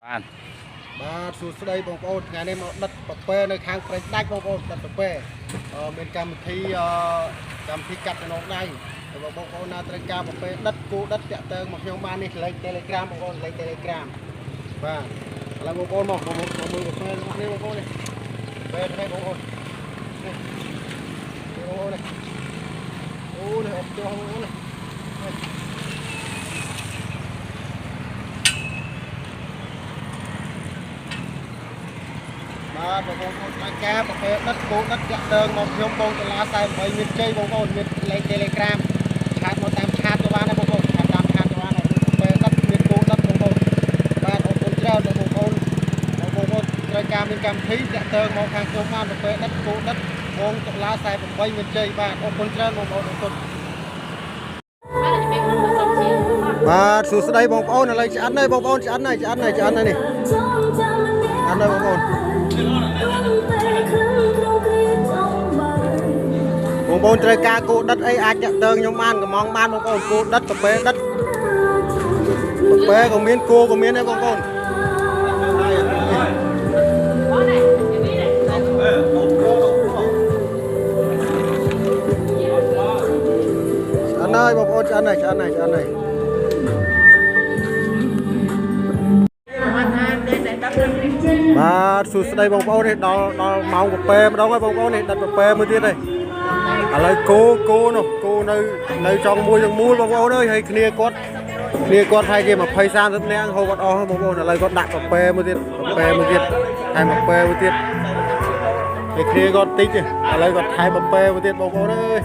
បានបាទសួស្តីបងប្អូនថ្ងៃនេះមកដិតប្រពែនៅខាងព្រៃដាច់បងប្អូនដិតប្រពែមានកម្មវិធីកាត់ចំណងដៃហើយបងប្អូនណាត្រូវការប្រពែដិតគូដិតតាក់ទងមកខ្ញុំបាននេះលេខ Telegram បងប្អូនលេខ Telegram បាទឥឡូវបងប្អូនមកមើលប្រពែនេះបងប្អូននេះប្រពែនេះបងប្អូននេះបងប្អូននេះអូនេះអត់ចោះបងប្អូននេះបាទបងប្អូនអាចការប្រភេទដិតគោដិតតាក់ទងមកខ្ញុំបងតាឡា48មានជ័យបងប្អូនមានលេខ Telegram ឆាតមកតាមឆាតទៅបានដែរបងប្អូនឆាតតាមឆាតទៅបានដែរប្រភេទដិតមានគោដិតបងប្អូនបាទអរគុណច្រើនបងប្អូនត្រូវការមានកម្មវិធីតាក់ទងមកខាងខ្ញុំបានប្រភេទដិតគោដិតបងតាឡា48មានជ័យបាទអរគុណច្រើនបងប្អូនអរគុណបាទសួស្តីបងប្អូនឥឡូវឆ្អិនហើយបងប្អូនឆ្អិនហើយនេះឆ្អិនហើយបងប្អូនត្រូវការគោដិតអីអាចតាក់ទងខ្ញុំបានកំងបានបងប្អូនគោដិតប្រពែដិតប្រពែក៏មានគោក៏មានដែរបងប្អូនឆ្អិនហើយបងប្អូនឆ្អិនហើយបាទសួស្តីបងប្អូននេះដល់ម៉ោងប្រពែម្ដងហើយបងប្អូននេះដិតប្រពែមួយទៀតហើយឥឡូវគោនោះគោនៅចង់មួយទាំងមូលបងប្អូនអើយហើយគ្នាគាត់ហើយគេ20 30នាក់ហូបអត់អស់បងប្អូនឥឡូវគាត់ដាក់ប្រពែមួយទៀតហើយប្រពែមួយទៀតហើយគ្នាគាត់តិចឥឡូវគាត់ថែប្រពែមួយទៀតបងប្អូនអើយ